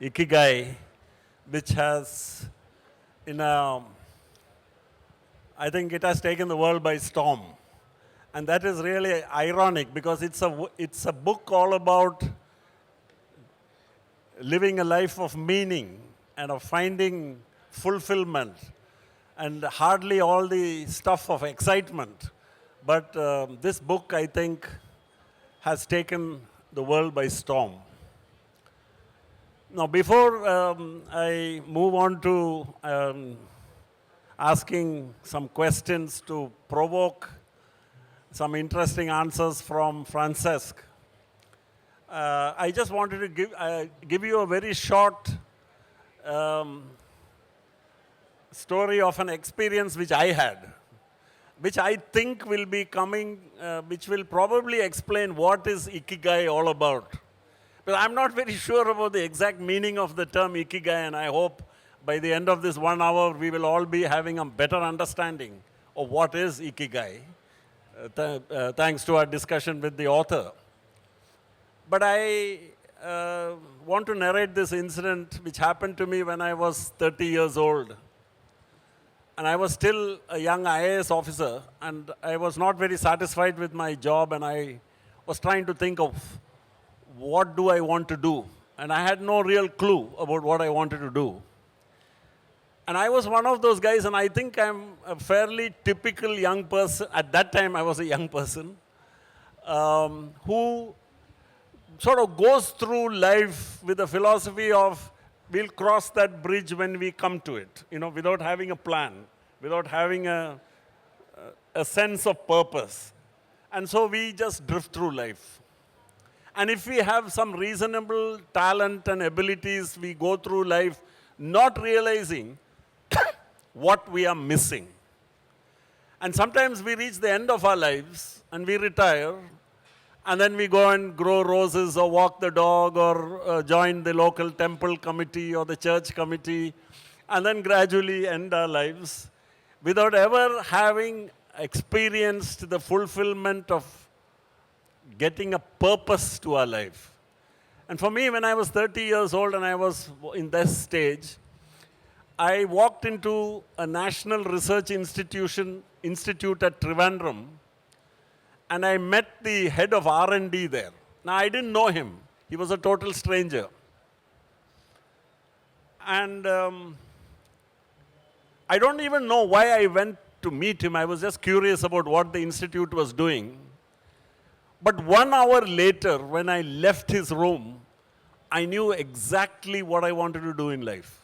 Ikigai, which has, in a, I think it has taken the world by storm. And that is really ironic because it's a book all about living a life of meaning and of finding fulfillment and hardly all the stuff of excitement. But this book, I think, has taken the world by storm. Now, before I move on to asking some questions to provoke some interesting answers from Francesc, I just wanted to give you a very short story of an experience which I had, which I think will be coming, which will probably explain what is Ikigai all about. But I'm not very sure about the exact meaning of the term Ikigai, and I hope by the end of this 1 hour, we will all be having a better understanding of what is Ikigai, thanks to our discussion with the author. But I want to narrate this incident which happened to me when I was 30 years old. And I was still a young IAS officer, and I was not very satisfied with my job, and I was trying to think of what do I want to do. And I had no real clue about what I wanted to do. And I was one of those guys, and I think I'm a fairly typical young person. At that time, I was a young person who sort of goes through life with the philosophy of we'll cross that bridge when we come to it, without having a plan, without having a sense of purpose. And so we just drift through life. And if we have some reasonable talent and abilities, we go through life not realizing what we are missing. And sometimes we reach the end of our lives and we retire, and then we go and grow roses or walk the dog or join the local temple committee or the church committee, and then gradually end our lives without ever having experienced the fulfillment of getting a purpose to our life. And for me, when I was 30 years old and I was in this stage, I walked into a national research institute at Trivandrum, and I met the head of R&D there. Now, I didn't know him. He was a total stranger. And I don't even know why I went to meet him. I was just curious about what the institute was doing. But 1 hour later, when I left his room, I knew exactly what I wanted to do in life.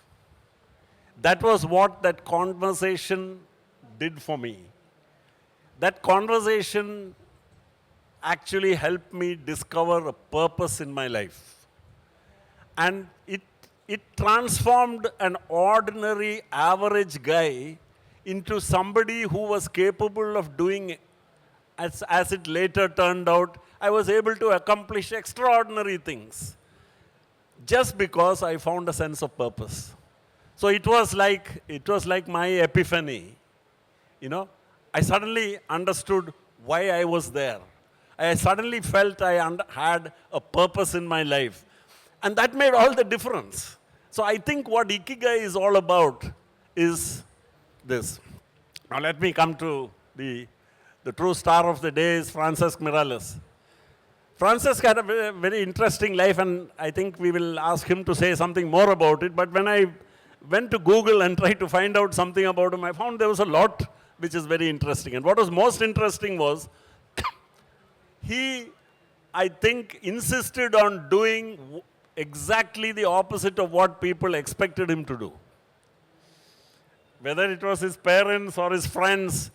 That was what that conversation did for me. That conversation actually helped me discover a purpose in my life. And it transformed an ordinary, average guy into somebody who was capable of doing, as it later turned out, I was able to accomplish extraordinary things just because I found a sense of purpose. So it was like my epiphany. I suddenly understood why I was there. I suddenly felt I had a purpose in my life. And that made all the difference. So I think what Ikigai is all about is this. Now let me come to the true star of the day is Francesc Miralles. Francesc had a very, very interesting life, and I think we will ask him to say something more about it. But when I went to Google and tried to find out something about him, I found there was a lot which is very interesting. And what was most interesting was he, I think, insisted on doing exactly the opposite of what people expected him to do. Whether it was his parents or his friends,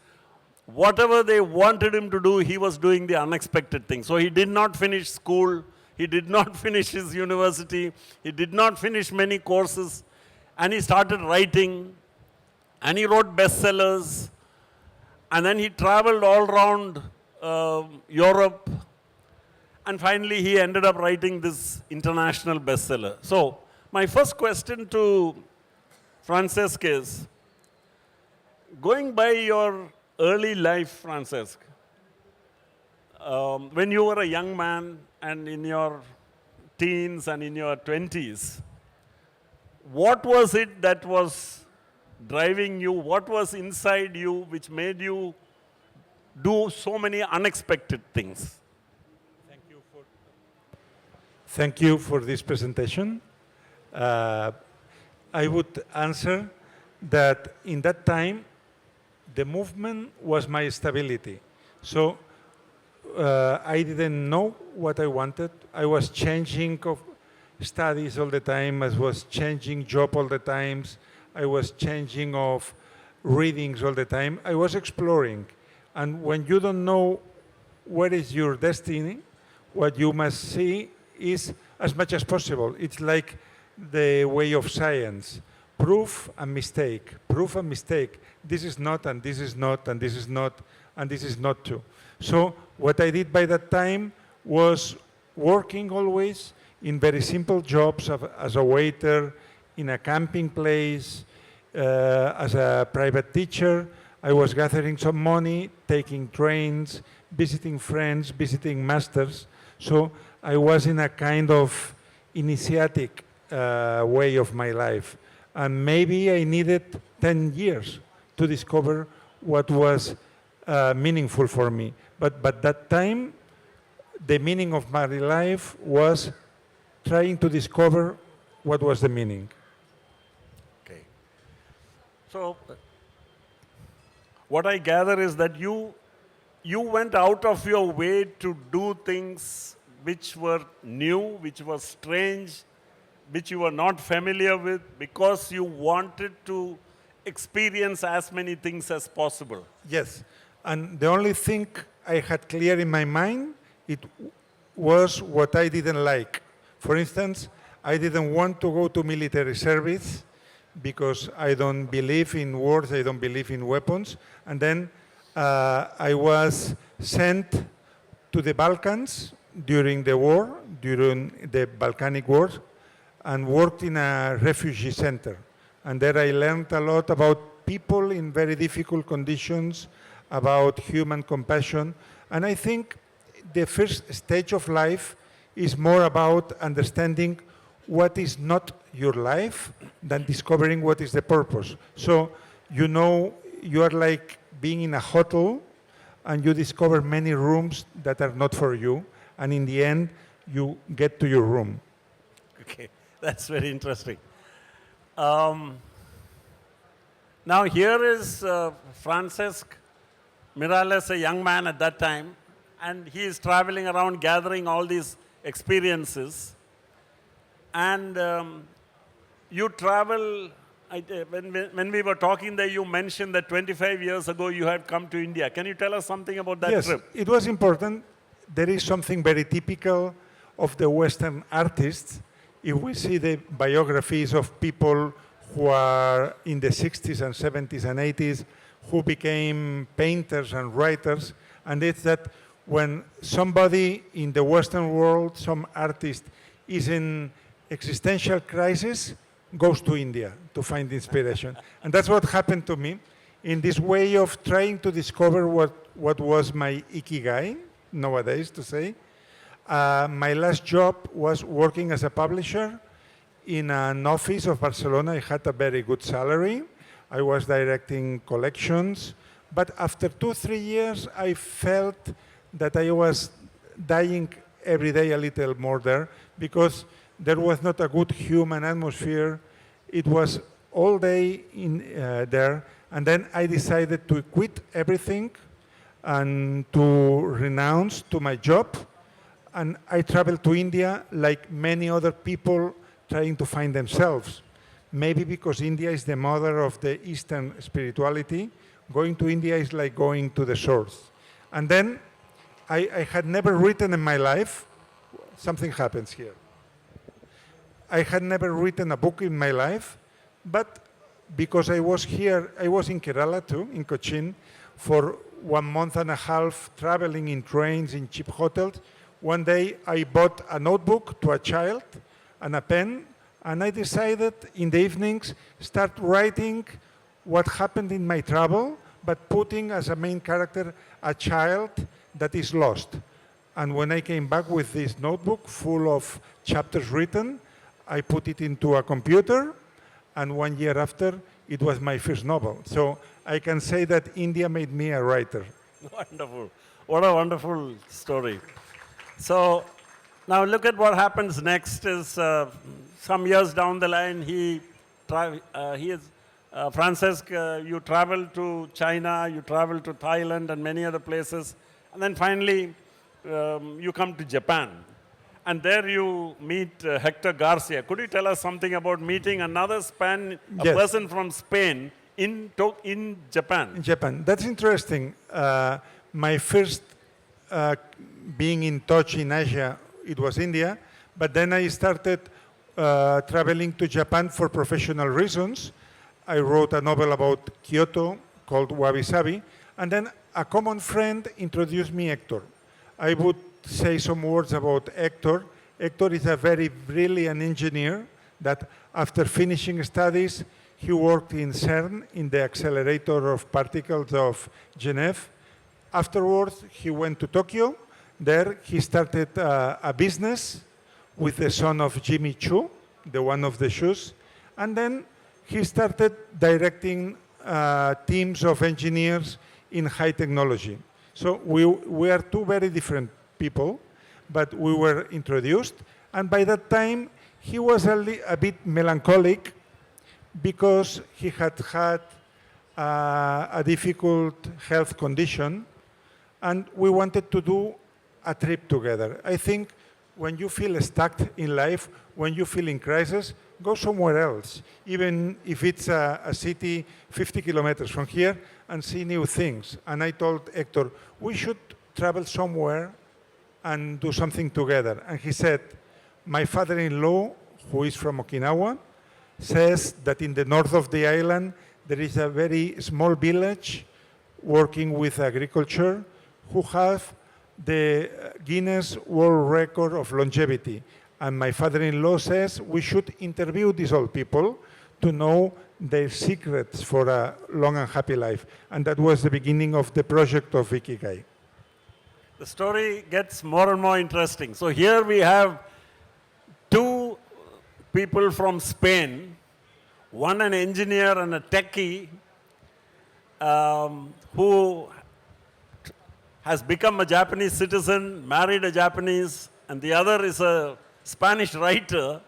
whatever they wanted him to do, he was doing the unexpected thing. So he did not finish school, he did not finish his university, he did not finish many courses, and he started writing, and he wrote bestsellers, and then he traveled all around Europe, and finally he ended up writing this international bestseller. So my first question to Francesc is, going by your early life, Francesc, when you were a young man and in your teens and in your 20s, what was it that was driving you? What was inside you which made you do so many unexpected things? Thank you for this presentation. I would answer that in that time, the movement was my stability. So I didn't know what I wanted. I was changing of studies all the time. I was changing job all the times. I was changing of readings all the time. I was exploring. And when you don't know what is your destiny, what you must see is as much as possible. It's like the way of science. Proof and mistake, proof and mistake. This is not, and this is not, and this is not, and this is not too. So what I did by that time was working always in very simple jobs as a waiter, in a camping place, as a private teacher. I was gathering some money, taking trains, visiting friends, visiting masters. So I was in a kind of initiatic way of my life. And maybe I needed 10 years to discover what was meaningful for me. But that time, the meaning of my life was trying to discover what was the meaning. Okay. So, what I gather is that you went out of your way to do things which were new, which were strange, which you were not familiar with, because you wanted to experience as many things as possible. Yes, and the only thing I had clear in my mind, it was what I didn't like. For instance, I didn't want to go to military service because I don't believe in wars, I don't believe in weapons. And then I was sent to the Balkans during the war, during the Balkanic Wars, and worked in a refugee center. And there I learned a lot about people in very difficult conditions, about human compassion. And I think the first stage of life is more about understanding what is not your life than discovering what is the purpose. So, you know, you are like being in a hotel and you discover many rooms that are not for you. And in the end, you get to your room. Okay, that's very interesting. Now here is Francesc Miralles, a young man at that time, and he is traveling around gathering all these experiences. And you travel, when we were talking there, you mentioned that 25 years ago you had come to India. Can you tell us something about that trip? Yes, it was important. There is something very typical of the Western artists. If we see the biographies of people who are in the 60s and 70s and 80s, who became painters and writers, and it's that when somebody in the Western world, some artist, is in existential crisis, goes to India to find inspiration. And that's what happened to me in this way of trying to discover what was my Ikigai, nowadays to say. My last job was working as a publisher in an office of Barcelona. I had a very good salary. I was directing collections. But after 2-3 years, I felt that I was dying every day a little more there because there was not a good human atmosphere. It was all day in there. And then I decided to quit everything and to renounce to my job. And I traveled to India like many other people trying to find themselves. Maybe because India is the mother of the Eastern spirituality, going to India is like going to the source. And then I had never written in my life, something happens here. I had never written a book in my life, but because I was here, I was in Kerala too, in Cochin, for 1.5 months traveling in trains, in cheap hotels. One day I bought a notebook to a child and a pen, and I decided in the evenings start writing what happened in my travel, but putting as a main character a child that is lost. And when I came back with this notebook full of chapters written, I put it into a computer, and 1 year after, it was my first novel. So I can say that India made me a writer. Wonderful. What a wonderful story. So now look at what happens next is some years down the line, he is, Francesc, you travel to China, you travel to Thailand and many other places. And then finally, you come to Japan. And there you meet Hector Garcia. Could you tell us something about meeting another Yes. person from Spain in Japan? In Japan. That's interesting. My first being in touch in Asia, it was India, but then I started traveling to Japan for professional reasons. I wrote a novel about Kyoto called Wabi Sabi, and then a common friend introduced me Hector. I would say some words about Hector. Hector is a very brilliant engineer that after finishing studies, he worked in CERN, in the accelerator of particles of Geneva. Afterwards, he went to Tokyo. There, he started a business with the son of Jimmy Choo, the one of the shoes. And then he started directing teams of engineers in high technology. So we are two very different people, but we were introduced. And by that time, he was a bit melancholic because he had had a difficult health condition, and we wanted to do a trip together. I think when you feel stuck in life, when you feel in crisis, go somewhere else, even if it's a city 50 kilometers from here, and see new things. And I told Hector, we should travel somewhere and do something together. And he said, my father-in-law, who is from Okinawa, says that in the north of the island, there is a very small village working with agriculture who have the Guinness World Record of longevity. And my father-in-law says we should interview these old people to know their secrets for a long and happy life. And that was the beginning of the project of Ikigai. The story gets more and more interesting. So here we have two people from Spain, one an engineer and a techie, who has become a Japanese citizen, married a Japanese, and the other is a Spanish writer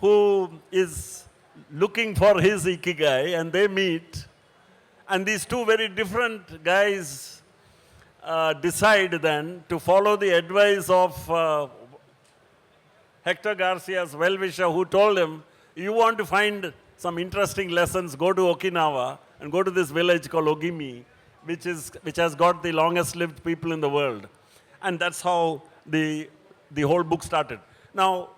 who is looking for his Ikigai, and they meet. And these two very different guys decide then to follow the advice of Hector Garcia's well-wisher, who told him, you want to find some interesting lessons, go to Okinawa and go to this village called Ogimi, which has got the longest lived people in the world. And that's how the whole book started. Now,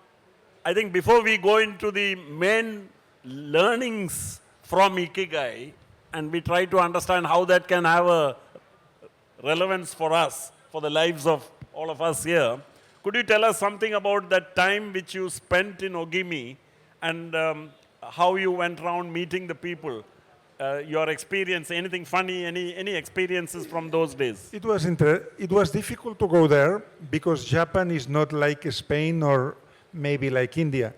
I think before we go into the main learnings from Ikigai, and we try to understand how that can have a relevance for us, for the lives of all of us here, could you tell us something about that time which you spent in Ogimi and how you went around meeting the people? Your experience, anything funny, any experiences from those days? It was difficult to go there because Japan is not like Spain or maybe like India.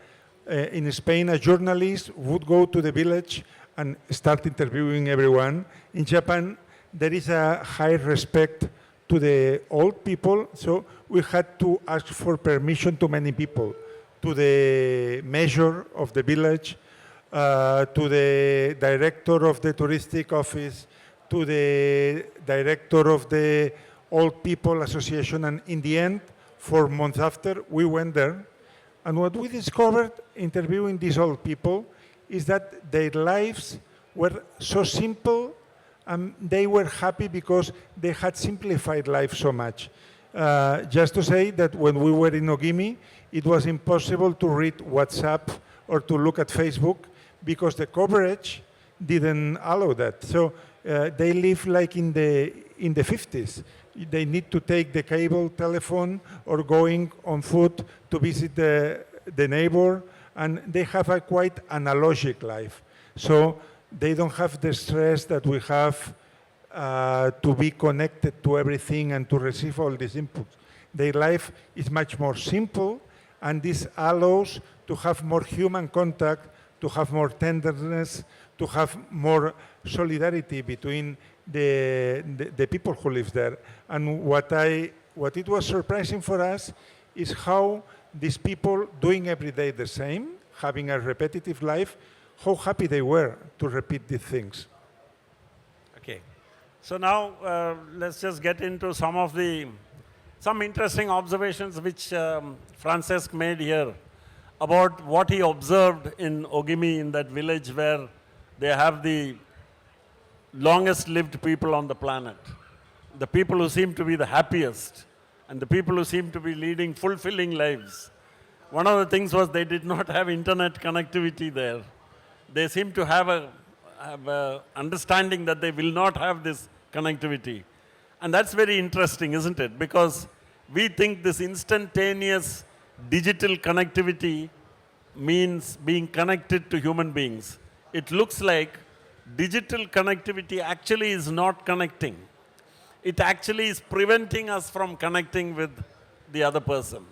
In Spain, a journalist would go to the village and start interviewing everyone. In Japan, there is a high respect to the old people, so we had to ask for permission to many people, to the mayor of the village, to the director of the touristic office, to the director of the Old People Association, and in the end, 4 months after, we went there. And what we discovered interviewing these old people is that their lives were so simple and they were happy because they had simplified life so much. Just to say that when we were in Ogimi, it was impossible to read WhatsApp or to look at Facebook because the coverage didn't allow that. So they live like in the 50s. They need to take the cable telephone or going on foot to visit the neighbor, and they have a quite analogic life. So they don't have the stress that we have to be connected to everything and to receive all these inputs. Their life is much more simple, and this allows to have more human contact to have more tenderness, to have more solidarity between the people who live there. And what it was surprising for us is how these people doing every day the same, having a repetitive life, how happy they were to repeat these things. Okay. So now let's just get into some interesting observations which Francesc made here about what he observed in Ogimi, in that village where they have the longest lived people on the planet, the people who seem to be the happiest, and the people who seem to be leading fulfilling lives. One of the things was they did not have internet connectivity there. They seem to have a understanding that they will not have this connectivity. And that's very interesting, isn't it? Because we think this instantaneous digital connectivity means being connected to human beings. It looks like digital connectivity actually is not connecting. It actually is preventing us from connecting with the other person,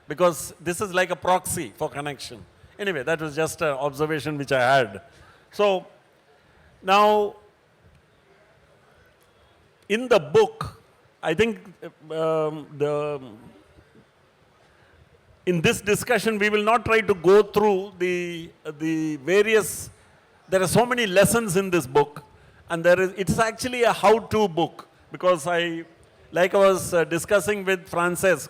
because this is like a proxy for connection. Anyway, that was just an observation which I had. So now, in the book, I think in this discussion, we will not try to go through the various, there are so many lessons in this book, and it's actually a how-to book, because like I was discussing with Francesc,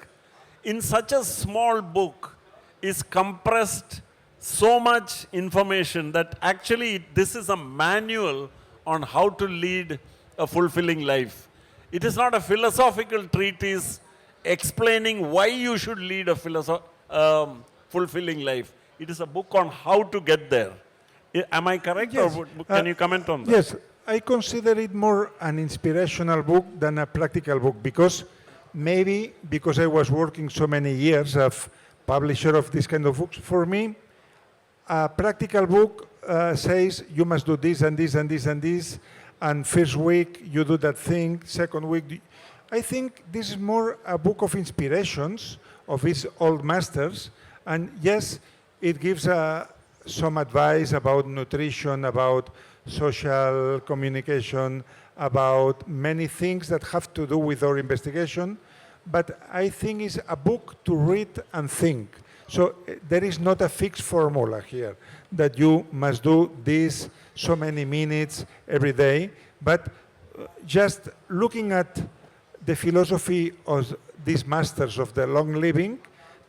in such a small book is compressed so much information that actually this is a manual on how to lead a fulfilling life. It is not a philosophical treatise explaining why you should lead a fulfilling life. It is a book on how to get there. Am I correct? Yes. Or can you comment on that? Yes, I consider it more an inspirational book than a practical book, because maybe because I was working so many years as publisher of this kind of books, for me, a practical book says you must do this and this and this and this, and first week you do that thing, second week. I think this is more a book of inspirations of his old masters, and yes, it gives some advice about nutrition, about social communication, about many things that have to do with our investigation, but I think it's a book to read and think. So there is not a fixed formula here that you must do this so many minutes every day, but just looking at the philosophy of these masters of the long living,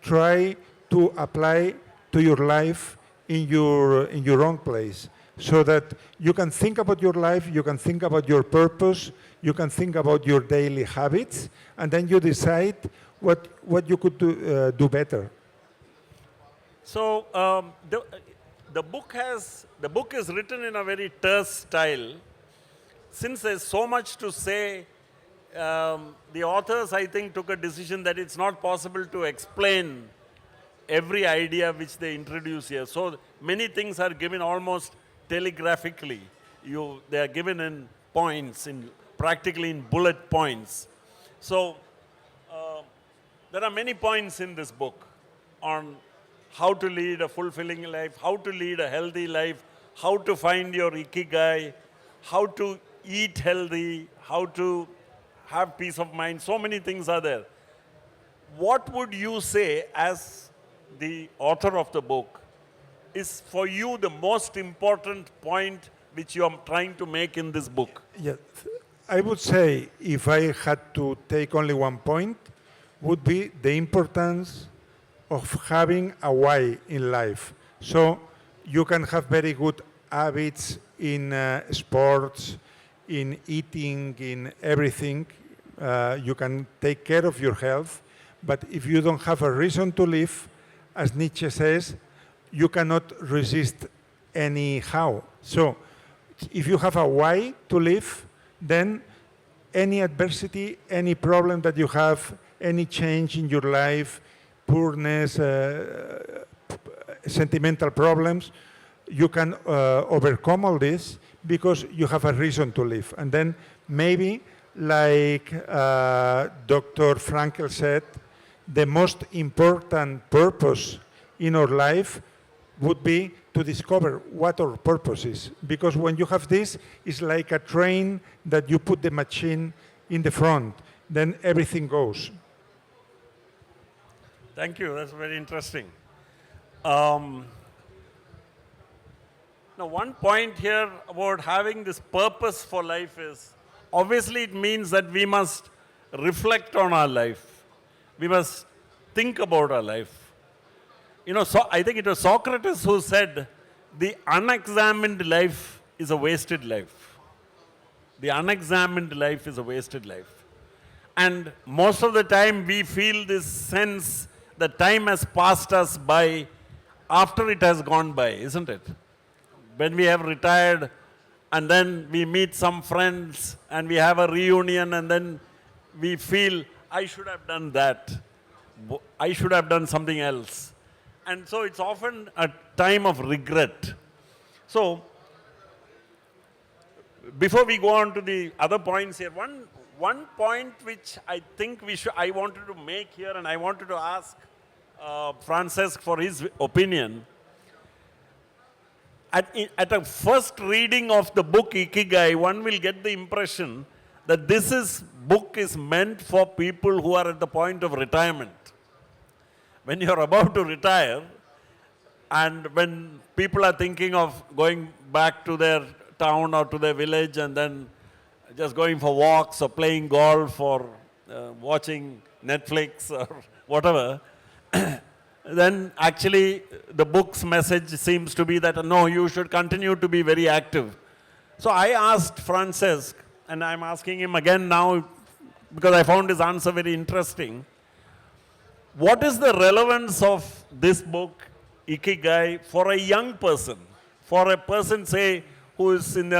try to apply to your life in your own place, so that you can think about your life, you can think about your purpose, you can think about your daily habits, and then you decide what you could do better. So the book is written in a very terse style. Since there's so much to say, the authors, I think, took a decision that it's not possible to explain every idea which they introduce here. So many things are given almost telegraphically. They are given in points, practically in bullet points. So there are many points in this book on how to lead a fulfilling life, how to lead a healthy life, how to find your Ikigai, how to eat healthy, how to have peace of mind. So many things are there. What would you say, as the author of the book, is for you the most important point which you are trying to make in this book? Yeah, I would say, if I had to take only one point, would be the importance of having a why in life. So you can have very good habits in sports, in eating, in everything. You can take care of your health, but if you don't have a reason to live, as Nietzsche says, you cannot resist anyhow. So if you have a why to live, then any adversity, any problem that you have, any change in your life, poorness, sentimental problems, you can overcome all this because you have a reason to live. And then maybe, like Dr. Frankl said, the most important purpose in our life would be to discover what our purpose is. Because when you have this, it's like a train that you put the machine in the front, then everything goes. Thank you. That's very interesting. Now, one point here about having this purpose for life is obviously it means that we must reflect on our life. We must think about our life. You know, so I think it was Socrates who said, the unexamined life is a wasted life. The unexamined life is a wasted life. And most of the time we feel this sense that time has passed us by after it has gone by, isn't it? When we have retired and then we meet some friends and we have a reunion and then we feel, I should have done that. I should have done something else. And so it's often a time of regret. So, before we go on to the other points here, one point which I think I wanted to make here and I wanted to ask Francesc for his opinion. At a first reading of the book Ikigai, one will get the impression that this book is meant for people who are at the point of retirement. When you're about to retire, and when people are thinking of going back to their town or to their village and then just going for walks or playing golf or watching Netflix or whatever, then actually the book's message seems to be that, no, you should continue to be very active. So I asked Francesc, and I'm asking him again now because I found his answer very interesting. What is the relevance of this book, Ikigai, for a young person? For a person, say, who is in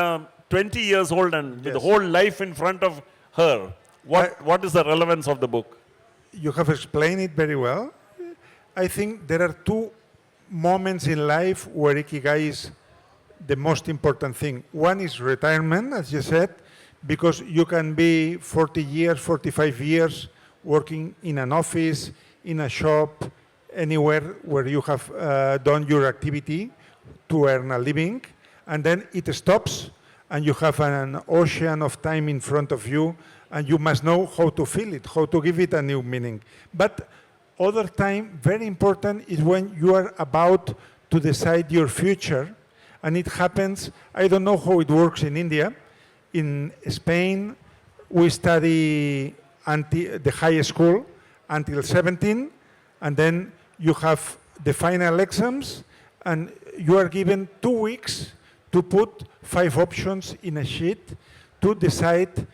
20 years old and with the whole life in front of her, what is the relevance of the book? You have explained it very well. I think there are two moments in life where Ikigai is the most important thing. One is retirement, as you said, because you can be 40 years, 45 years working in an office, in a shop, anywhere where you have done your activity to earn a living, and then it stops, and you have an ocean of time in front of you, and you must know how to fill it, how to give it a new meaning. But other time, very important, is when you are about to decide your future, and it happens, I don't know how it works in India. In Spain, we study until the high school until 17, and then you have the final exams, and you are given 2 weeks to put 5 options in a sheet to decide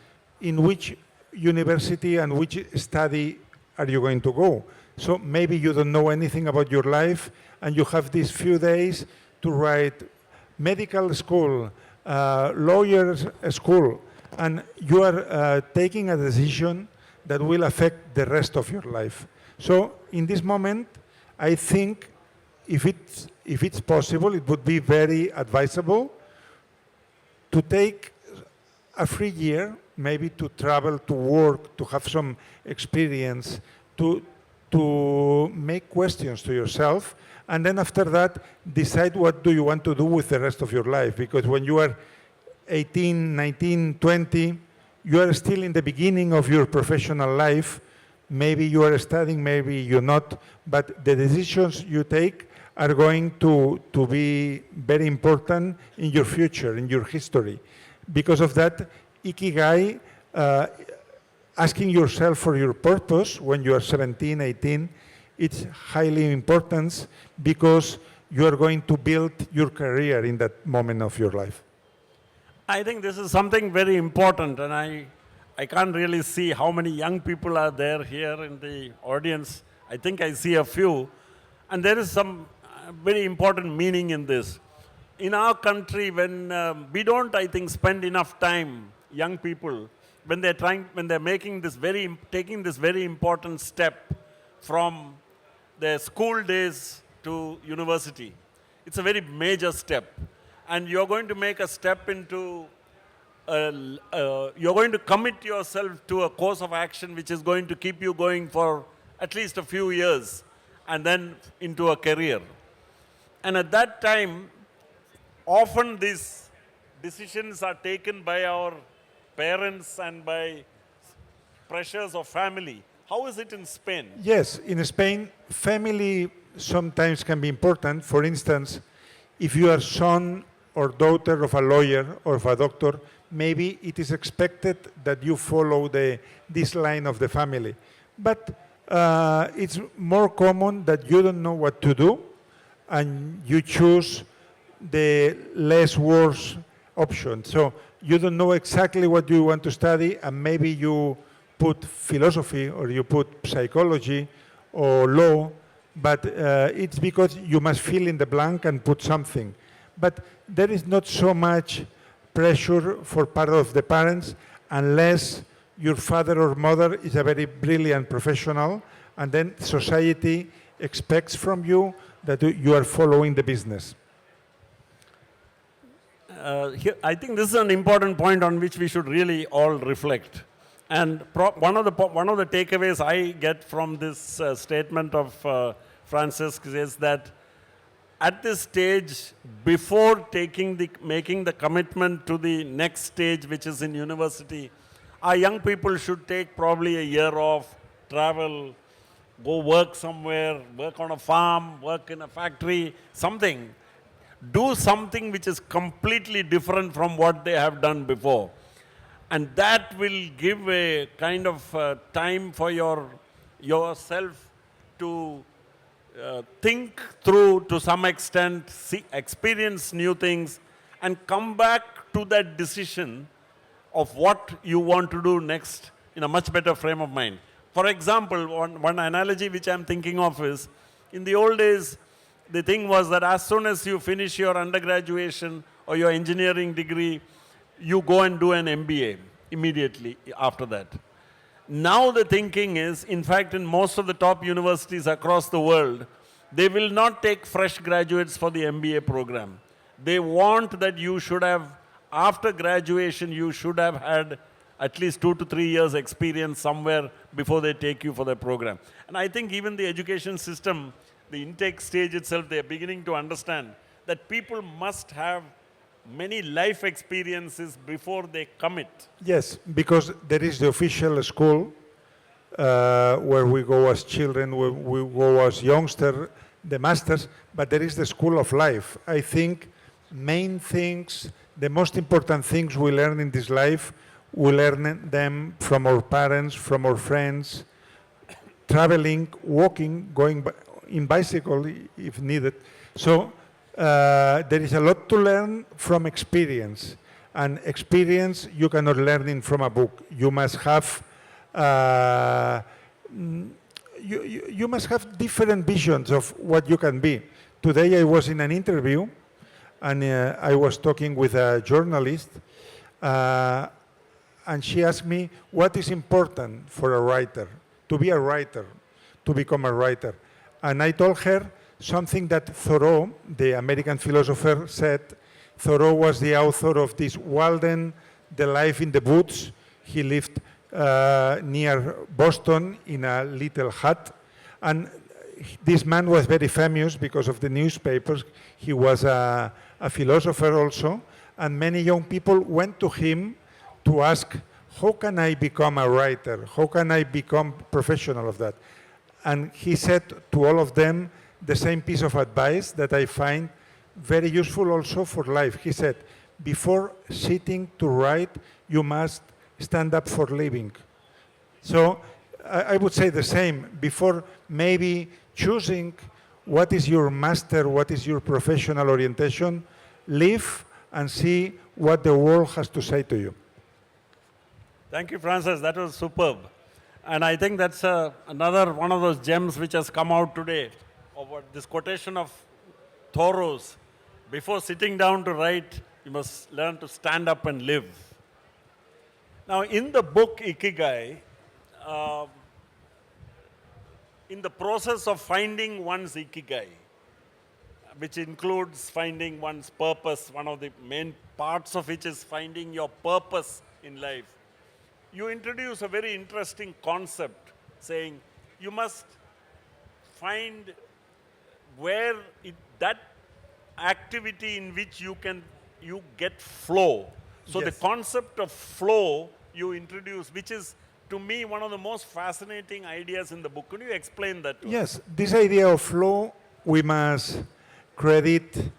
in which university and which study are you going to go. So maybe you don't know anything about your life, and you have these few days to write medical school, lawyers school, and you are taking a decision that will affect the rest of your life. So in this moment, I think if it's possible, it would be very advisable to take a free year, maybe to travel, to work, to have some experience, to make questions to yourself, and then after that, decide what do you want to do with the rest of your life. Because when you are 18, 19, 20, you are still in the beginning of your professional life. Maybe you are studying, maybe you're not, but the decisions you take are going to be very important in your future, in your history. Because of that, Ikigai, asking yourself for your purpose when you are 17, 18, it's highly important because you are going to build your career in that moment of your life. I think this is something very important, and I can't really see how many young people are there here in the audience. I think I see a few, and there is some very important meaning in this. In our country, when we don't, I think, spend enough time, young people, when they're taking this very important step from their school days to university. It's a very major step. And you're going to make a step into, you're going to commit yourself to a course of action which is going to keep you going for at least a few years and then into a career. And at that time, often these decisions are taken by our parents and by pressures of family. How is it in Spain? Yes, in Spain, family sometimes can be important. For instance, if you are son or daughter of a lawyer or of a doctor, maybe it is expected that you follow this line of the family. But it's more common that you don't know what to do and you choose the less worse option. So you don't know exactly what you want to study, and maybe you put philosophy or you put psychology or law, but it's because you must fill in the blank and put something. But there is not so much pressure for part of the parents unless your father or mother is a very brilliant professional, and then society expects from you that you are following the business. Here, I think this is an important point on which we should really all reflect. And one of the takeaways I get from this statement of Francesc is that at this stage, before making the commitment to the next stage, which is in university, our young people should take probably a year off, travel, go work somewhere, work on a farm, work in a factory, something. Do something which is completely different from what they have done before. And that will give a kind of time for yourself to think through to some extent, experience new things, and come back to that decision of what you want to do next in a much better frame of mind. For example, one analogy which I'm thinking of is, in the old days, the thing was that as soon as you finish your undergraduation or your engineering degree, you go and do an MBA immediately after that. Now the thinking is, in fact, in most of the top universities across the world, they will not take fresh graduates for the MBA program. They want that you should have, after graduation, you should have had at least 2 to 3 years experience somewhere before they take you for the program. And I think even the education system, the intake stage itself, they are beginning to understand that people must have many life experiences before they commit. Yes, because there is the official school where we go as children, where we go as youngsters, the masters, but there is the school of life. I think main things, the most important things we learn in this life, we learn them from our parents, from our friends, traveling, walking, going in bicycle if needed. So there is a lot to learn from experience. And experience you cannot learn it from a book. You must have you must have different visions of what you can be. Today I was in an interview and I was talking with a journalist and she asked me what is important for a writer, to be a writer, to become a writer. And I told her something that Thoreau, the American philosopher, said. Thoreau was the author of this Walden, The Life in the Woods. He lived near Boston in a little hut. And this man was very famous because of the newspapers. He was a philosopher also. And many young people went to him to ask, how can I become a writer? How can I become professional of that? And he said to all of them the same piece of advice that I find very useful also for life. He said, before sitting to write, you must stand up for living. So I would say the same. Before maybe choosing what is your master, what is your professional orientation, live and see what the world has to say to you. Thank you, Francis. That was superb. And I think that's another one of those gems which has come out today. Of this quotation of Thoreau's, before sitting down to write, you must learn to stand up and live. Now, in the book Ikigai, in the process of finding one's Ikigai, which includes finding one's purpose, one of the main parts of which is finding your purpose in life, you introduce a very interesting concept saying you must find where that activity in which you get flow. So the Yes. concept of flow you introduce, which is to me one of the most fascinating ideas in the book. Could you explain that to us? Yes, this idea of flow, we must credit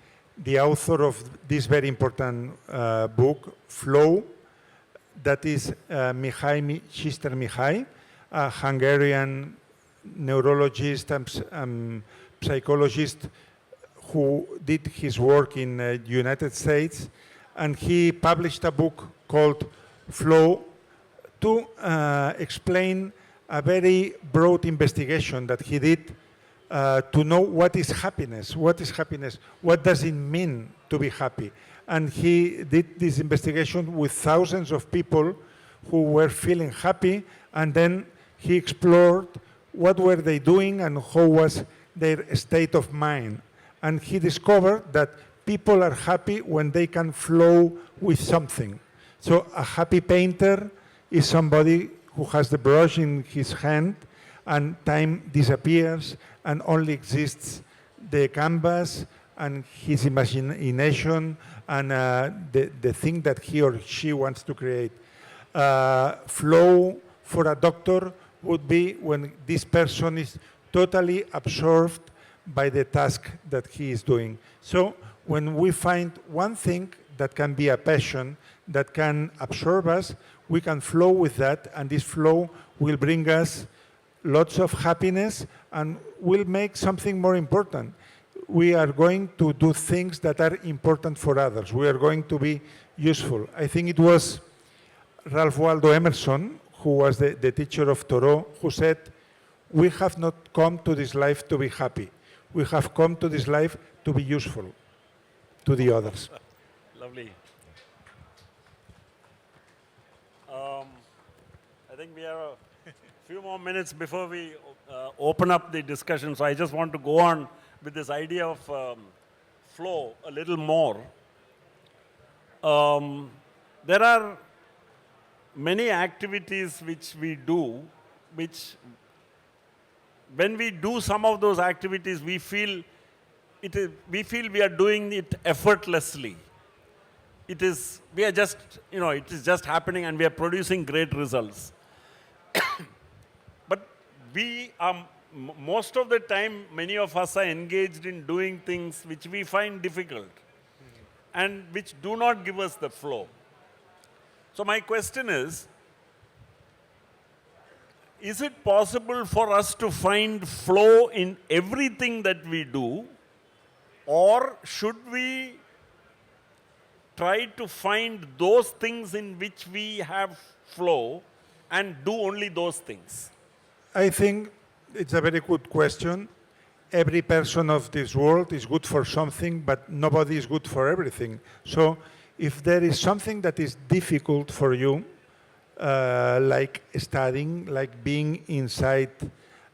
the author of this very important book, Flow, that is Csikszentmihalyi, a Hungarian neurologist and psychologist who did his work in the United States, and he published a book called Flow to explain a very broad investigation that he did to know what is happiness, what does it mean to be happy. And he did this investigation with thousands of people who were feeling happy, and then he explored what were they doing and how was their state of mind. And he discovered that people are happy when they can flow with something. So a happy painter is somebody who has the brush in his hand and time disappears and only exists the canvas and his imagination and the thing that he or she wants to create. Flow for a doctor would be when this person is totally absorbed by the task that he is doing. So when we find one thing that can be a passion, that can absorb us, we can flow with that, and this flow will bring us lots of happiness and will make something more important. We are going to do things that are important for others. We are going to be useful. I think it was Ralph Waldo Emerson, who was the teacher of Thoreau, who said, we have not come to this life to be happy. We have come to this life to be useful to the others. Lovely. I think we have a few more minutes before we open up the discussion, so I just want to go on with this idea of flow a little more. There are many activities which we do, which when we do some of those activities, we feel we are doing it effortlessly. We are just, it is just happening and we are producing great results. But we are, most of the time, many of us are engaged in doing things which we find difficult and which do not give us the flow. So my question is it possible for us to find flow in everything that we do, or should we try to find those things in which we have flow and do only those things? I think it's a very good question. Every person of this world is good for something, but nobody is good for everything. So if there is something that is difficult for you, like studying, like being inside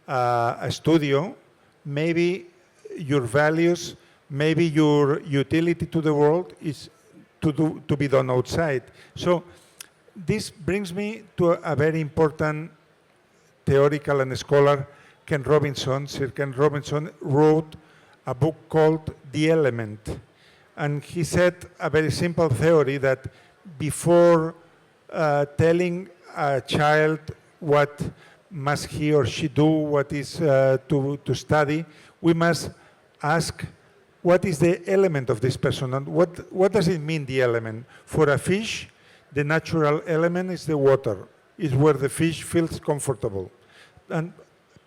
a studio, maybe your values, maybe your utility to the world is to be done outside. So this brings me to a very important theoretical and scholar, Ken Robinson. Sir Ken Robinson wrote a book called The Element. And he said a very simple theory that before telling a child what must he or she do, what is to study, we must ask what is the element of this person and what does it mean, the element? For a fish, the natural element is the water. It's where the fish feels comfortable. And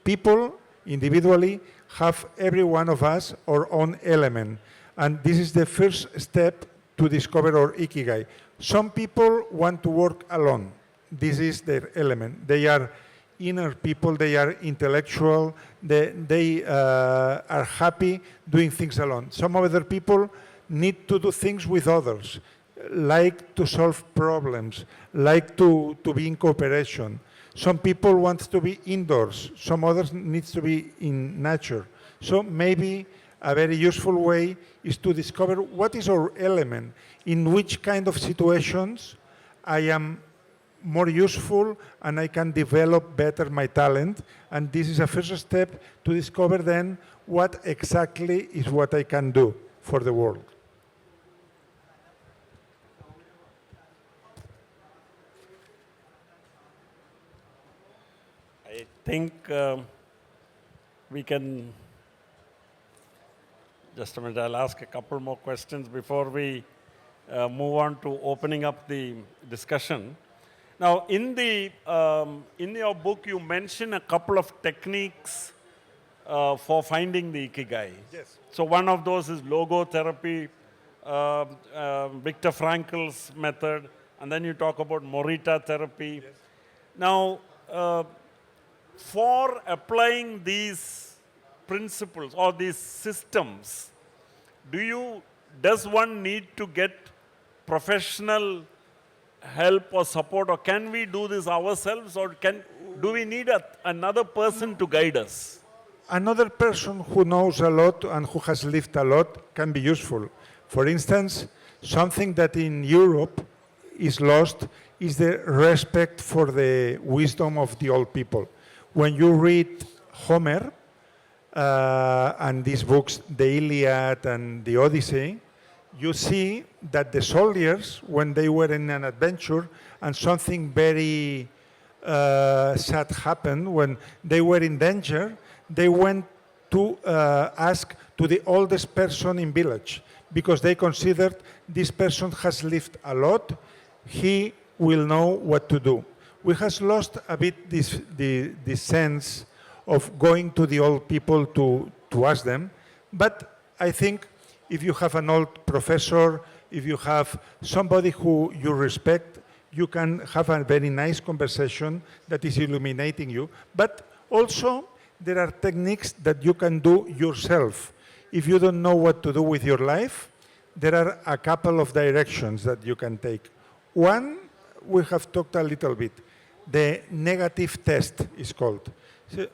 people individually have, every one of us, our own element. And this is the first step to discover our Ikigai. Some people want to work alone. This is their element. They are inner people, they are intellectual, they are happy doing things alone. Some other people need to do things with others, like to solve problems, like to be in cooperation. Some people want to be indoors, some others need to be in nature. So maybe a very useful way is to discover what is our element, in which kind of situations I am more useful and I can develop better my talent. And this is a first step to discover then what exactly is what I can do. for the world. I think we can, just a minute, I'll ask a couple more questions before we move on to opening up the discussion. Now, in your book, you mention a couple of techniques for finding the Ikigai. Yes. So one of those is logotherapy, Viktor Frankl's method, and then you talk about Morita therapy. Yes. Now, for applying these principles or these systems, does one need to get professional help or support, or can we do this ourselves, or do we need another person to guide us? Another person who knows a lot and who has lived a lot can be useful. For instance, something that in Europe is lost is the respect for the wisdom of the old people. When you read Homer and these books, the Iliad and the Odyssey, you see that the soldiers, when they were in an adventure and something very sad happened, when they were in danger, they went to ask to the oldest person in village because they considered this person has lived a lot, he will know what to do. We have lost a bit this sense of going to the old people to ask them, but I think if you have an old professor, if you have somebody who you respect, you can have a very nice conversation that is illuminating you. But also, there are techniques that you can do yourself. If you don't know what to do with your life, there are a couple of directions that you can take. One, we have talked a little bit. The negative test is called. So,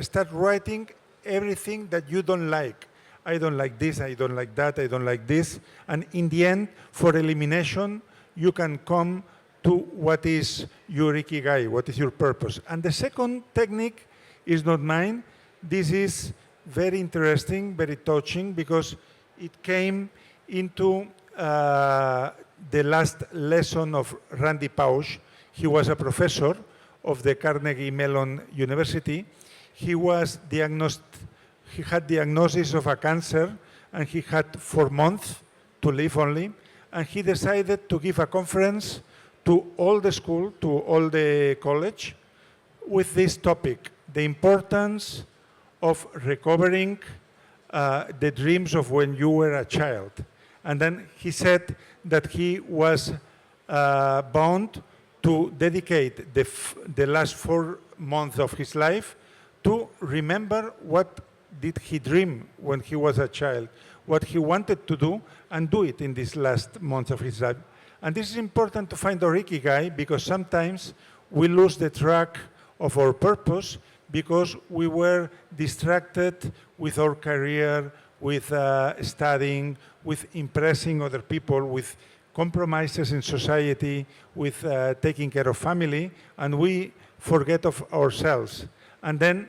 start writing everything that you don't like. I don't like this, I don't like that, I don't like this. And in the end, for elimination, you can come to what is your Ikigai, what is your purpose. And the second technique is not mine. This is very interesting, very touching, because it came into the last lesson of Randy Pausch. He was a professor of the Carnegie Mellon University. He was diagnosed. He had diagnosis of a cancer, and he had 4 months to live only. And he decided to give a conference to all the school, to all the college, with this topic: the importance of recovering the dreams of when you were a child. And then he said that he was bound to dedicate the last 4 months of his life to remember what did he dream when he was a child, what he wanted to do, and do it in these last months of his life. And this is important to find our Ikigai, because sometimes we lose the track of our purpose because we were distracted with our career, with studying, with impressing other people, with compromises in society, with taking care of family, and we forget of ourselves. And then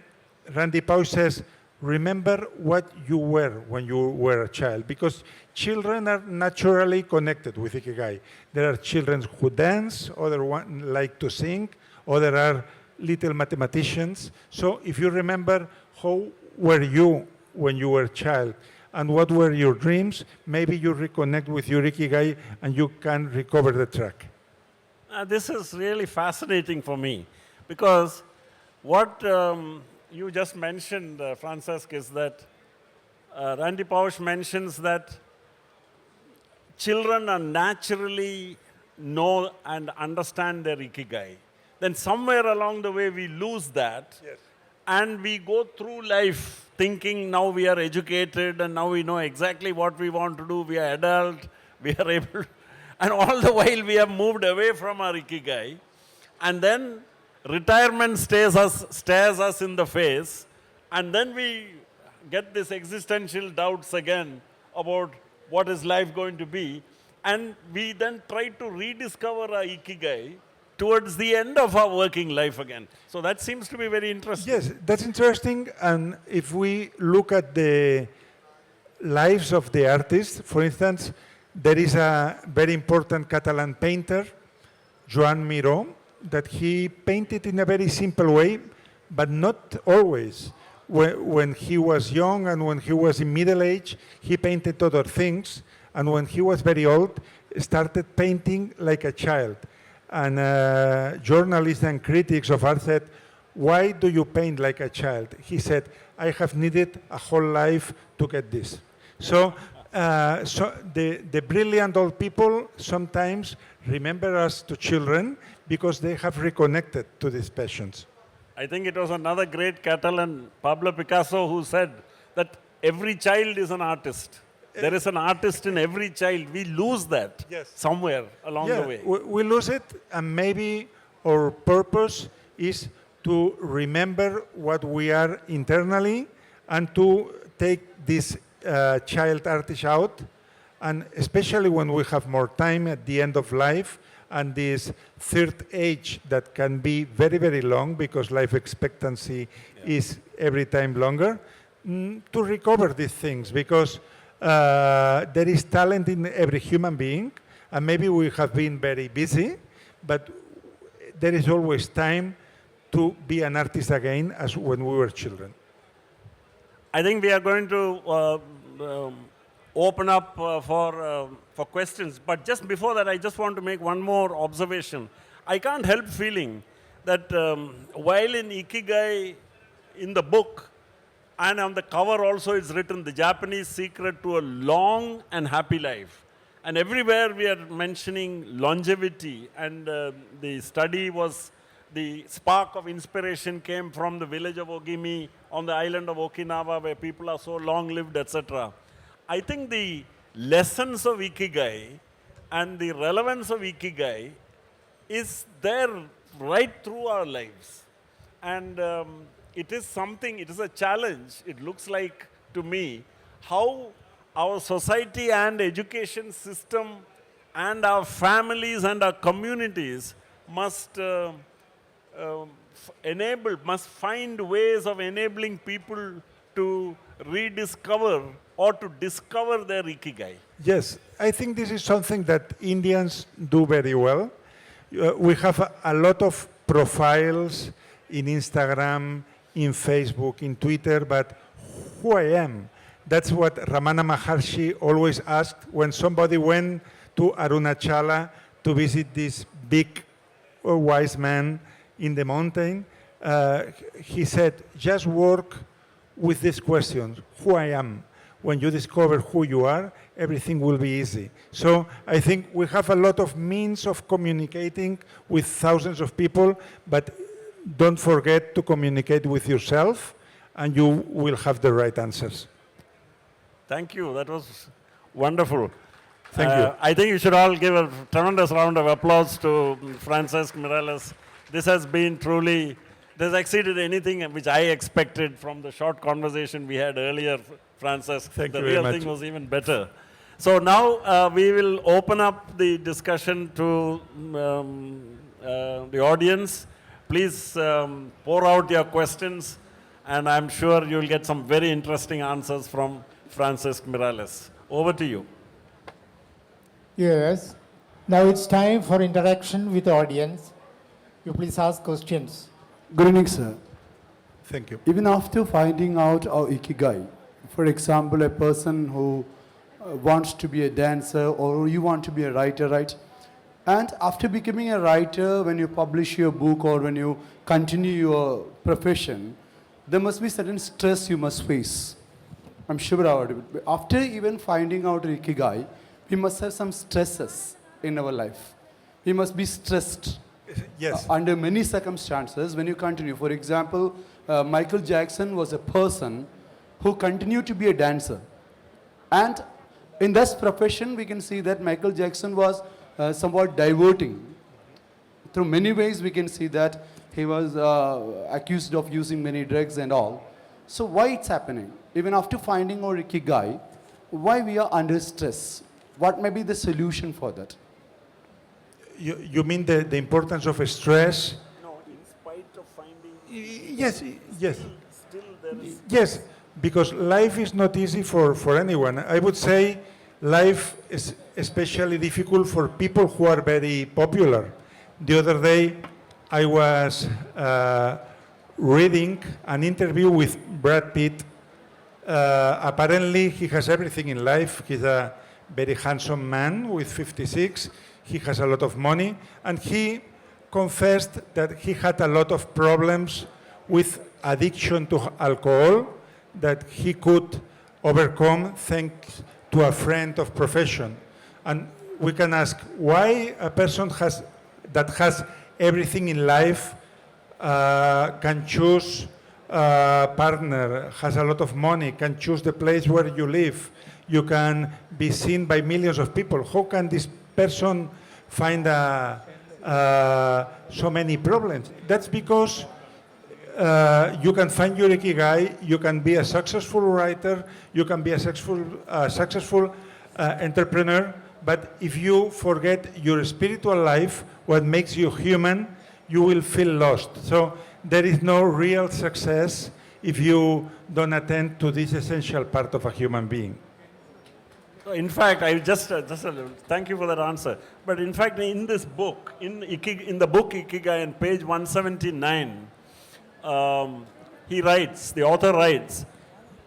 Randy Pausch says, remember what you were when you were a child, because children are naturally connected with Ikigai. There are children who dance, others like to sing, others are little mathematicians. So if you remember how were you when you were a child and what were your dreams, maybe you reconnect with your Ikigai and you can recover the track. This is really fascinating for me, because what you just mentioned, Francesc, is that Randy Pausch mentions that children are naturally know and understand their Ikigai. Then somewhere along the way we lose that, Yes. and we go through life thinking now we are educated and now we know exactly what we want to do, we are adult, we are able, and all the while we have moved away from our Ikigai, and then retirement stares us in the face, and then we get this existential doubts again about what is life going to be, and we then try to rediscover our Ikigai towards the end of our working life again. So that seems to be very interesting. Yes, that's interesting. And if we look at the lives of the artists. For instance, there is a very important Catalan painter, Joan Miró, that he painted in a very simple way, but not always. When he was young and when he was in middle age, he painted other things, and when he was very old, started painting like a child. And journalists and critics of art said, "Why do you paint like a child?" He said, "I have needed a whole life to get this." So the brilliant old people sometimes remember us to children because they have reconnected to these passions. I think it was another great Catalan, Pablo Picasso, who said that every child is an artist. There is an artist in every child. We lose that somewhere along the way. We lose it, and maybe our purpose is to remember what we are internally and to take this child artist out, and especially when we have more time at the end of life and this third age that can be very, very long because life expectancy is every time longer, to recover these things, because there is talent in every human being, and maybe we have been very busy, but there is always time to be an artist again as when we were children. I think we are going to open up for questions. But just before that, I just want to make one more observation. I can't help feeling that while in Ikigai, in the book, and on the cover also it's written, the Japanese secret to a long and happy life. And everywhere we are mentioning longevity, and the study was, the spark of inspiration came from the village of Ogimi on the island of Okinawa, where people are so long-lived, etc. I think the lessons of Ikigai and the relevance of Ikigai is there right through our lives. And it is something, it is a challenge, it looks like to me, how our society and education system and our families and our communities must must find ways of enabling people to rediscover or to discover their Ikigai. Yes, I think this is something that Indians do very well. We have a lot of profiles in Instagram, in Facebook, in Twitter, but who I am? That's what Ramana Maharshi always asked when somebody went to Arunachala to visit this big wise man in the mountain. He said, just work with this question, who I am. When you discover who you are, everything will be easy. So I think we have a lot of means of communicating with thousands of people, but don't forget to communicate with yourself, and you will have the right answers. Thank you. That was wonderful. Thank you. I think you should all give a tremendous round of applause to Francesc Miralles. This has been truly, this exceeded anything which I expected from the short conversation we had earlier, Francesc. Thank the you very real much. thing was even better. So now we will open up the discussion to the audience. Please pour out your questions, and I'm sure you'll get some very interesting answers from Francesc Miralles. Over to you. Yes. Now it's time for interaction with the audience. You please ask questions. Good evening, sir. Thank you. Even after finding out our Ikigai, for example, a person who wants to be a dancer or you want to be a writer, right? And after becoming a writer, when you publish your book or when you continue your profession, there must be certain stress you must face. I'm sure about it. But after even finding out Ikigai, we must have some stresses in our life. We must be stressed. Yes. Under many circumstances when you continue. For example, Michael Jackson was a person who continued to be a dancer. And in this profession, we can see that Michael Jackson was somewhat diverting. Through many ways, we can see that he was accused of using many drugs and all. So why it's happening? Even after finding our Ikigai, why we are under stress? What may be the solution for that? You mean the importance of stress? No, in spite of finding... Yes, yes. Still there is... Yes, because life is not easy for anyone. I would say life is especially difficult for people who are very popular. The other day, I was reading an interview with Brad Pitt. Apparently, he has everything in life. He's a very handsome man with 56. He has a lot of money, and he confessed that he had a lot of problems with addiction to alcohol that he could overcome thanks to a friend of profession. And we can ask why a person that has everything in life can choose a partner, has a lot of money, can choose the place where you live, you can be seen by millions of people. How can this person find so many problems? That's because you can find your Ikigai, you can be a successful writer, you can be a successful entrepreneur, but if you forget your spiritual life, what makes you human, you will feel lost. So there is no real success if you don't attend to this essential part of a human being. So in fact, I thank you for that answer. But in fact, in this book, in the book Ikigai, on page 179, the author writes,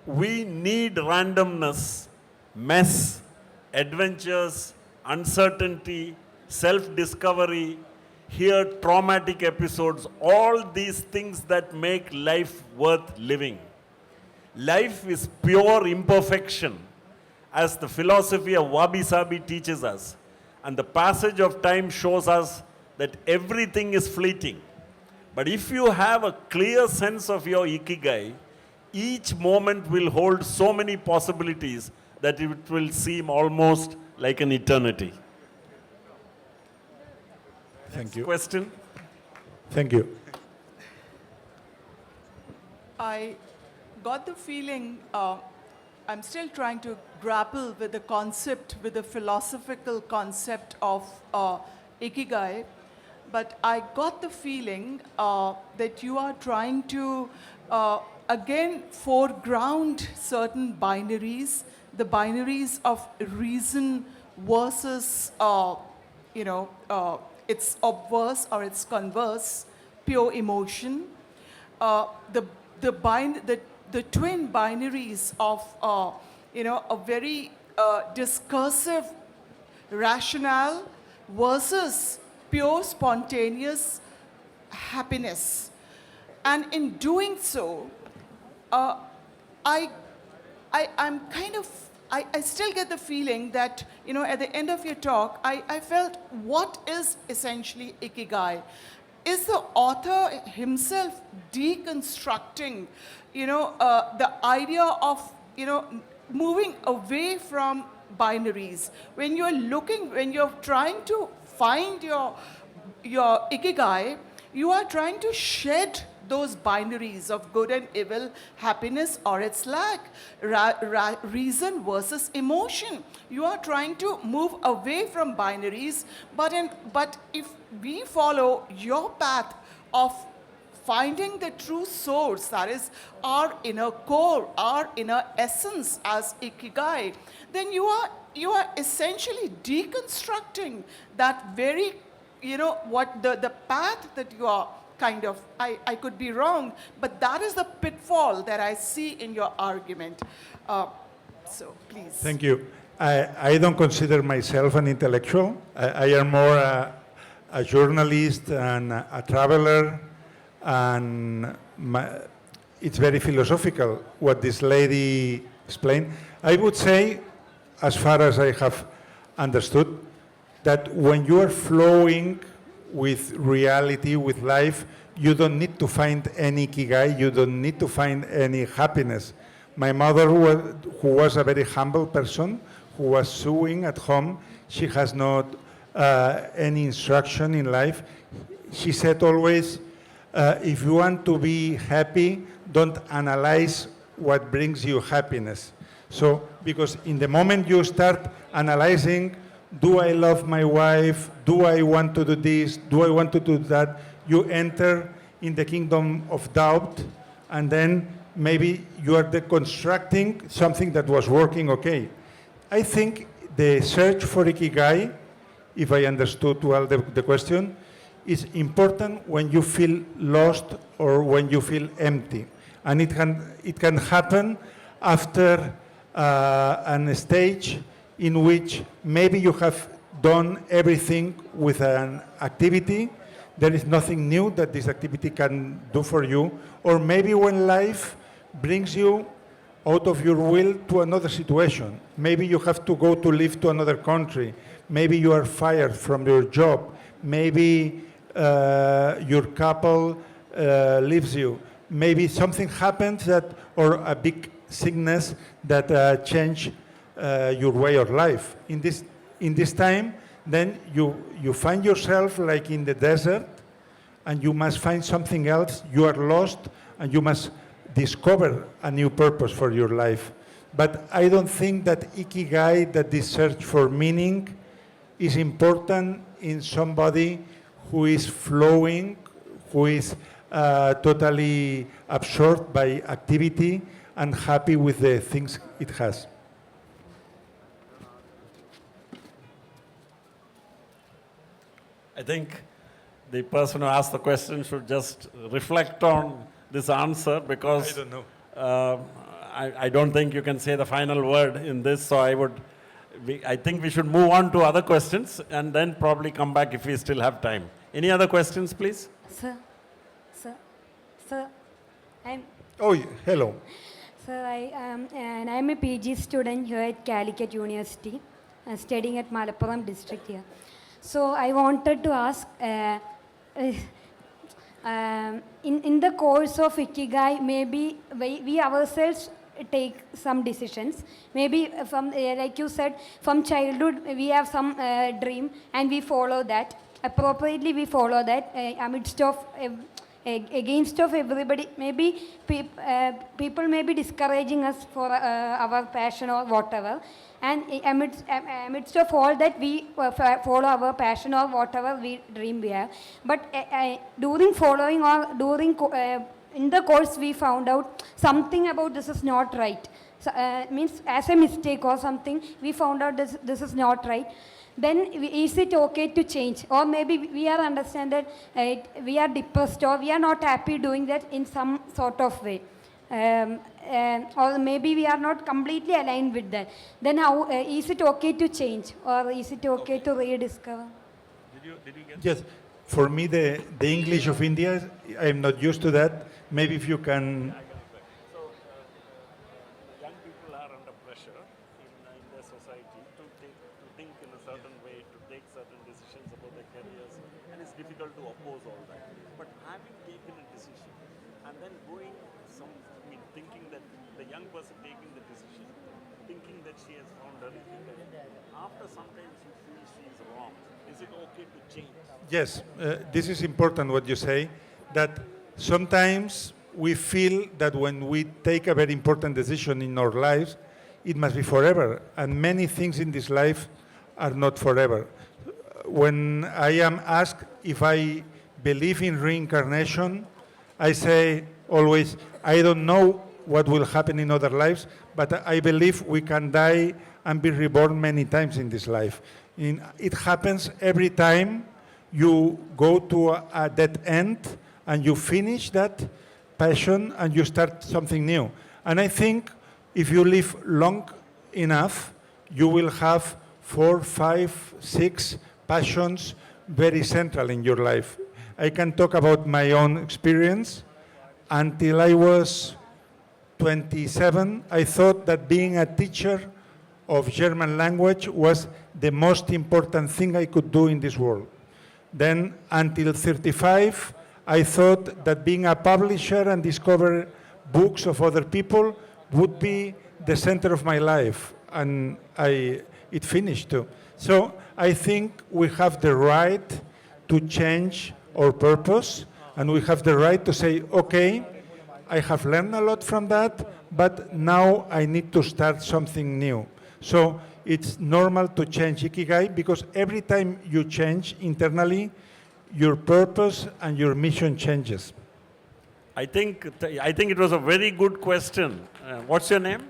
we need randomness, mess, adventures, uncertainty, self-discovery, here traumatic episodes, all these things that make life worth living. Life is pure imperfection, as the philosophy of wabi-sabi teaches us. And the passage of time shows us that everything is fleeting. But if you have a clear sense of your Ikigai, each moment will hold so many possibilities that it will seem almost like an eternity. Thank you. Question? Thank you. I got the feeling, I'm still trying to grapple with the concept, with the philosophical concept of Ikigai, but I got the feeling that you are trying to, again, foreground certain binaries, the binaries of reason versus, its obverse or its converse, pure emotion. The twin binaries of a very discursive rationale versus pure spontaneous happiness. And in doing so, I still get the feeling that, at the end of your talk, I felt, what is essentially Ikigai? Is the author himself deconstructing, the idea of, moving away from binaries? When you're trying to find your Ikigai, you are trying to shed those binaries of good and evil, happiness or its lack, reason versus emotion. You are trying to move away from binaries, but if we follow your path of finding the true source, that is our inner core, our inner essence as Ikigai, then you are essentially deconstructing that very, what the path that you are kind of, I could be wrong, but that is the pitfall that I see in your argument. So please. Thank you. I don't consider myself an intellectual. I am more a journalist and a traveler, and it's very philosophical what this lady explained. I would say, as far as I have understood, that when you are flowing with reality, with life, you don't need to find any Ikigai, you don't need to find any happiness. My mother, who was a very humble person, who was sewing at home, she has not any instruction in life. She said always, if you want to be happy, don't analyze what brings you happiness. So, because in the moment you start analyzing, do I love my wife? Do I want to do this? Do I want to do that? You enter in the kingdom of doubt, and then maybe you are deconstructing something that was working okay. I think the search for Ikigai, if I understood well the question, is important when you feel lost or when you feel empty. And it can happen after an stage in which maybe you have done everything with an activity. There is nothing new that this activity can do for you. Or maybe when life brings you out of your will to another situation. Maybe you have to go to live to another country. Maybe you are fired from your job. Maybe your couple leaves you. Maybe something happens that, or a big sickness that change your way of life. In this time, then you find yourself like in the desert, and you must find something else. You are lost, and you must discover a new purpose for your life. But I don't think that Ikigai, that this search for meaning, is important in somebody who is flowing, who is totally absorbed by activity and happy with the things it has. I think the person who asked the question should just reflect on this answer, because I don't know. I don't think you can say the final word in this, so I think we should move on to other questions and then probably come back if we still have time. Any other questions, please? Sir, I'm, Oh, hello. sir, and I'm a PG student here at Calicut University, studying at Malappuram district here. So I wanted to ask, in the course of Ikigai, maybe we ourselves take some decisions. Maybe from, like you said, from childhood we have some dream and we follow that. Appropriately we follow that amidst of, against of everybody. Maybe people may be discouraging us for our passion or whatever. And amidst of all that, we follow our passion or whatever we dream we have. But during following or during in the course, we found out something about this is not right. So, means as a mistake or something, we found out this is not right. Then is it okay to change? Or maybe we are understand that we are depressed or we are not happy doing that in some sort of way. Or maybe we are not completely aligned with that. Then how is it okay to change, or is it okay to rediscover? Did you get Yes, for me, the English of India, I'm not used to that. Maybe if you can. young people are under pressure in their society to think in a certain way, to take certain decisions about their careers, and it's difficult to oppose all that. But having taken a decision and then thinking that the young person taking the decision, thinking that she has found her Ikigai, after sometimes you feel she is wrong. Is it okay to change? Yes, this is important what you say, that sometimes we feel that when we take a very important decision in our lives, it must be forever. And many things in this life are not forever. When I am asked if I believe in reincarnation, I say always, I don't know what will happen in other lives, but I believe we can die and be reborn many times in this life. It happens every time you go to a dead end and you finish that passion and you start something new. And I think if you live long enough, you will have 4, 5, 6 passions very central in your life. I can talk about my own experience. Until I was 27, I thought that being a teacher of German language was the most important thing I could do in this world. Then, until 35, I thought that being a publisher and discover books of other people would be the center of my life, and it finished too. So I think we have the right to change our purpose, and we have the right to say, okay, I have learned a lot from that, but now I need to start something new. So it's normal to change Ikigai, because every time you change internally, your purpose and your mission changes. I think it was a very good question. What's your name?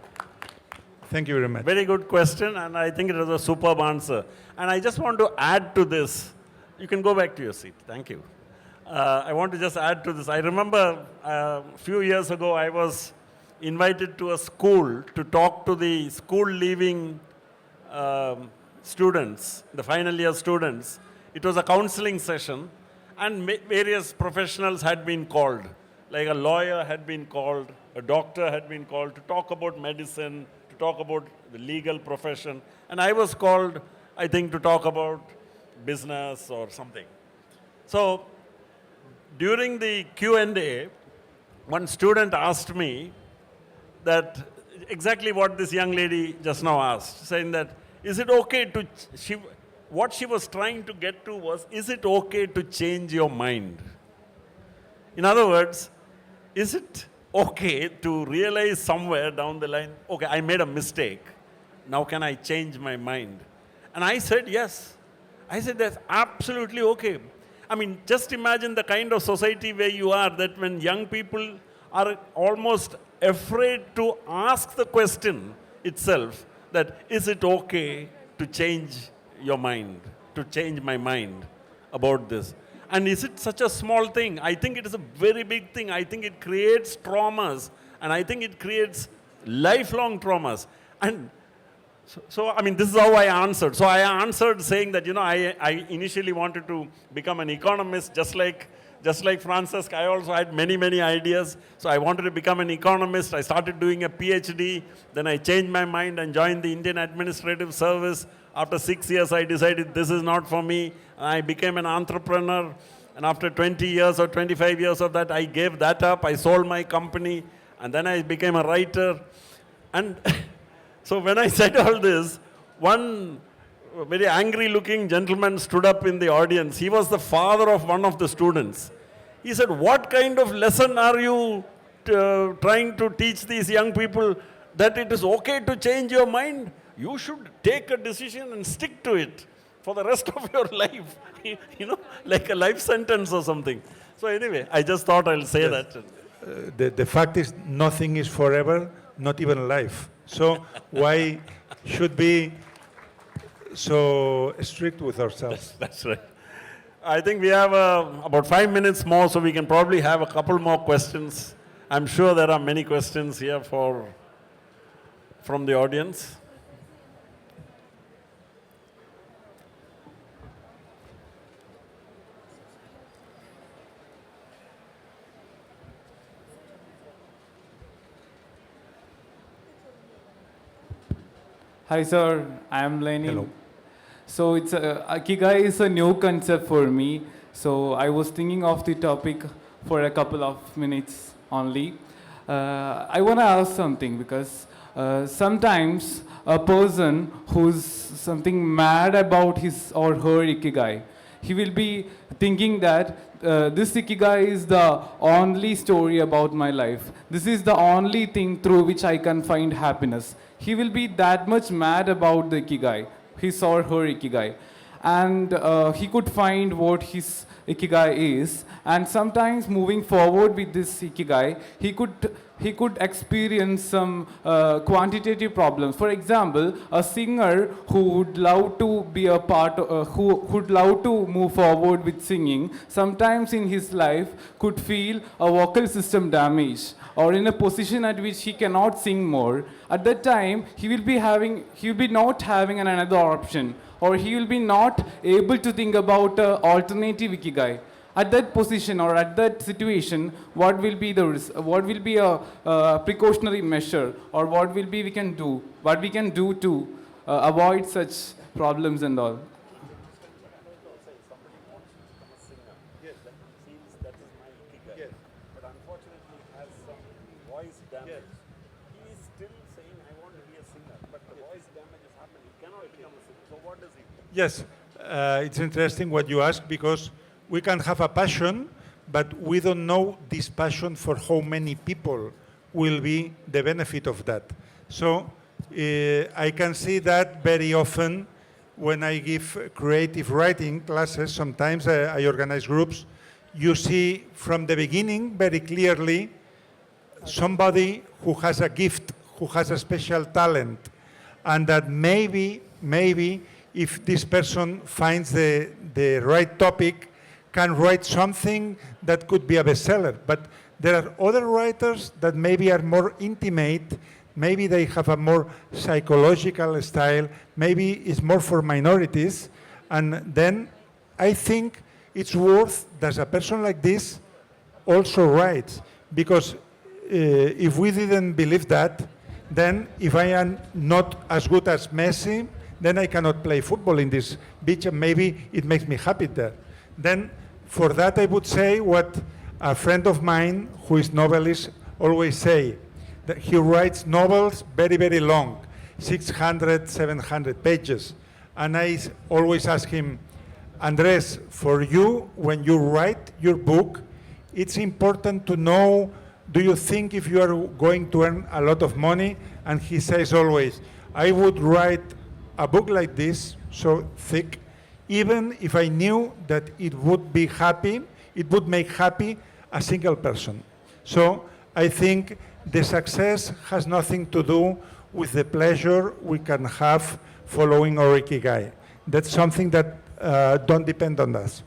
Thank you very much. Very good question, and I think it was a superb answer. And I just want to add to this. You can go back to your seat. Thank you. I want to just add to this. I remember a few years ago, I was invited to a school to talk to the school leaving students, the final year students. It was a counseling session, and various professionals had been called. Like a lawyer had been called, a doctor had been called to talk about medicine, to talk about the legal profession. And I was called, I think, to talk about business or something. So during the Q&A, one student asked me that exactly what this young lady just now asked, saying that, is it okay to, what she was trying to get to was, is it okay to change your mind? In other words, is it okay to realize somewhere down the line, okay, I made a mistake, now can I change my mind? And I said, yes. I said, that's absolutely okay. I mean, just imagine the kind of society where you are, that when young people are almost afraid to ask the question itself, that is it okay to change your mind, to change my mind about this? And is it such a small thing? I think it is a very big thing. I think it creates traumas, and I think it creates lifelong traumas. And so, I mean, this is how I answered. So I answered saying that, I initially wanted to become an economist, just like Francesc. I also had many, many ideas. So I wanted to become an economist. I started doing a PhD. Then I changed my mind and joined the Indian Administrative Service. After 6 years, I decided this is not for me. I became an entrepreneur. And after 20 years or 25 years of that, I gave that up. I sold my company. And then I became a writer. And so when I said all this, one very angry-looking gentleman stood up in the audience. He was the father of one of the students. He said, what kind of lesson are you trying to teach these young people, that it is okay to change your mind? You should take a decision and stick to it for the rest of your life. Like a life sentence or something. So anyway, I just thought I'll say that. The fact is, nothing is forever, not even life. So why should be so strict with ourselves? That's right. I think we have about 5 minutes more, so we can probably have a couple more questions. I'm sure there are many questions here from the audience. Hi sir, I am Lenny. Hello. So it's Ikigai is a new concept for me. So I was thinking of the topic for a couple of minutes only. I want to ask something, because sometimes a person who's something mad about his or her Ikigai, he will be thinking that this Ikigai is the only story about my life. This is the only thing through which I can find happiness. He will be that much mad about the Ikigai, his or her Ikigai. And he could find what his Ikigai is. And sometimes moving forward with this Ikigai, he could experience some quantitative problems. For example, a singer who would love to be a part, who would love to move forward with singing, sometimes in his life could feel a vocal system damage, or in a position at which he cannot sing more. At that time, he will be not having another option, or he will be not able to think about an alternative Ikigai. At that position or at that situation, what will be a precautionary measure, or what we can do to avoid such problems and all? Yes, it's interesting what you ask, because we can have a passion, but we don't know this passion for how many people will be the benefit of that. So I can see that very often when I give creative writing classes. Sometimes I organize groups. you see from the beginning very clearly somebody who has a gift, who has a special talent, and that maybe if this person finds the right topic, can write something that could be a bestseller. But there are other writers that maybe are more intimate, maybe they have a more psychological style, maybe it's more for minorities, and then I think it's worth that a person like this also writes, because if we didn't believe that, then if I am not as good as Messi, then I cannot play football in this beach, and maybe it makes me happy there. Then for that I would say what a friend of mine who is novelist always say, that he writes novels very, very long, 600, 700 pages. And I always ask him, Andres, for you, when you write your book, it's important to know, do you think if you are going to earn a lot of money? And he says always, I would write a book like this, so thick, even if I knew that it would be happy, it would make happy a single person. So I think the success has nothing to do with the pleasure we can have following our Ikigai. That's something that don't depend on us.